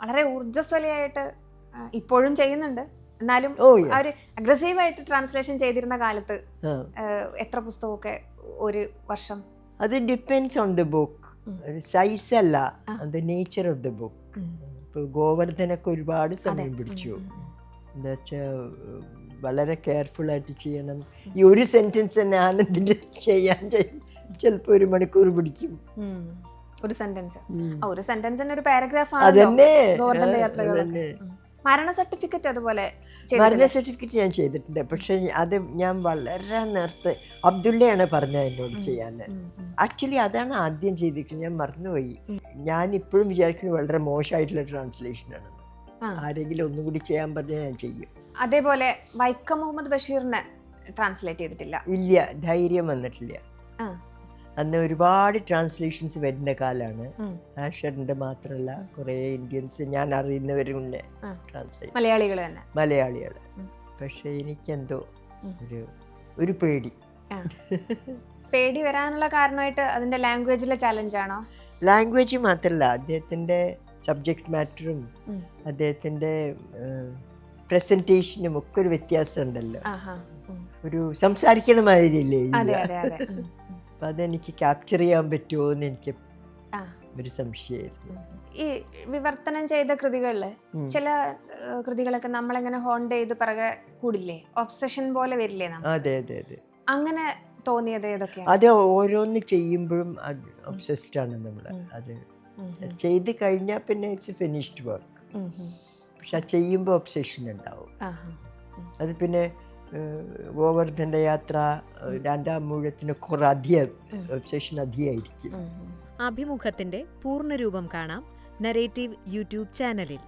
വളരെ ഊർജ്ജസ്വലയായിട്ട് ഇപ്പോഴും ചെയ്യുന്നുണ്ട്. എന്നാലും അവർ അഗ്രസീവായിട്ട് ട്രാൻസ്ലേഷൻ ചെയ്തിരുന്ന കാലത്ത് എത്ര പുസ്തകമൊക്കെ ഒരു വർഷം? അത് depends on the book, size അല്ല, the nature of the book. ഇപ്പോൾ ഗോവർദ്ധനൊക്കെ ഒരുപാട് സമയം പിടിച്ചു. എന്താ വെച്ചാൽ വളരെ കെയർഫുള്ളായിട്ട് ചെയ്യണം. ഈ ഒരു സെൻറ്റൻസ് തന്നെ ആനന്ദിൻ്റെ ചെയ്യാൻ ചിലപ്പോൾ 1 മണിക്കൂർ പിടിക്കും. ഒരു സെന്റൻസ്, ഒരു സെന്റൻസിന് ഒരു പാരഗ്രാഫ് ആണ്. അതന്നെ. മരണ സർട്ടിഫിക്കറ്റ് അതുപോലെ മരണ സർട്ടിഫിക്കറ്റ് ഞാൻ ചെയ്തിട്ടുണ്ട്. പക്ഷെ അത് ഞാൻ വളരെ നേരത്തെ അബ്ദുള്ളയാണ് പറഞ്ഞത് എന്നോട് ചെയ്യാൻ. ആക്ച്വലി അതാണ് ആദ്യം ചെയ്തിരിക്കുന്നത്, ഞാൻ മറന്നുപോയി. ഞാൻ ഇപ്പോഴും വിചാരിക്കുന്നത് വളരെ മോശമായിട്ടുള്ള ട്രാൻസ്ലേഷനാണ്. ആരെങ്കിലും ഒന്നുകൂടി ചെയ്യാൻ പറഞ്ഞാൽ ഞാൻ ചെയ്യും. അതേപോലെ വൈക്കം മുഹമ്മദ് ബഷീറിനെ ട്രാൻസ്ലേറ്റ് ചെയ്തിട്ടില്ല. ഇല്ല, ധൈര്യം വന്നിട്ടില്ല. അന്ന് ഒരുപാട് ട്രാൻസ്ലേഷൻസ് വരുന്ന കാലമാണ്. ആഷറിന്റെ മാത്രമല്ല, കുറേ ഇന്ത്യൻസ് ഞാൻ അറിയുന്നവരുണ്ട് ട്രാൻസ്ലേറ്റ്, മലയാളികൾ. പക്ഷെ എനിക്കെന്തോ ഒരു പേടി. പേടി വരാനുള്ള കാരണമായിട്ട് അതിന്റെ ലാംഗ്വേജിലെ ചാലഞ്ച് ആണോ? ലാംഗ്വേജ് മാത്രമല്ല, അദ്ദേഹത്തിന്റെ സബ്ജക്ട് മാറ്ററും അദ്ദേഹത്തിന്റെ പ്രസന്റേഷനും ഒക്കെ ഒരു വ്യത്യാസം ഉണ്ടല്ലോ. ഒരു സംസാരിക്കണ മാതിരിയല്ലേ. അപ്പം അതെനിക്ക് ക്യാപ്ചർ ചെയ്യാൻ പറ്റുമോ എന്ന് എനിക്ക് ഒരു സംശയമായിരുന്നു. ഈ വിവർത്തനം ചെയ്ത കൃതികളില് ചില കൃതികളൊക്കെ നമ്മളെങ്ങനെ ഹോണ്ട് ചെയ്ത് പിറകെ കൂടില്ലേ, ഒബ്സഷൻ പോലെ വരില്ലേ? അതെ അതെ അതെ. അങ്ങനെ തോന്നിയത് ഏതൊക്കെയാണ്? അത് ഓരോന്ന് ചെയ്യുമ്പോഴും ഒബ്സസ്ഡ് ആണ് നമ്മൾ. അത് ചെയ്ത് കഴിഞ്ഞാൽ പിന്നെ ഇറ്റ്സ് ഫിനിഷ്ഡ് വർക്ക്. പക്ഷെ അത് ചെയ്യുമ്പോൾ ഒബ്സഷൻ ഉണ്ടാവും. അത് പിന്നെ ഗോവർദ്ധൻ്റെ യാത്ര, 2ാം മൂഴത്തിന് കുറെ അധികം ഒബ്സഷൻ അധികമായിരിക്കും. അഭിമുഖത്തിന്റെ പൂർണ്ണരൂപം കാണാം നരേറ്റീവ് യൂട്യൂബ് ചാനലിൽ.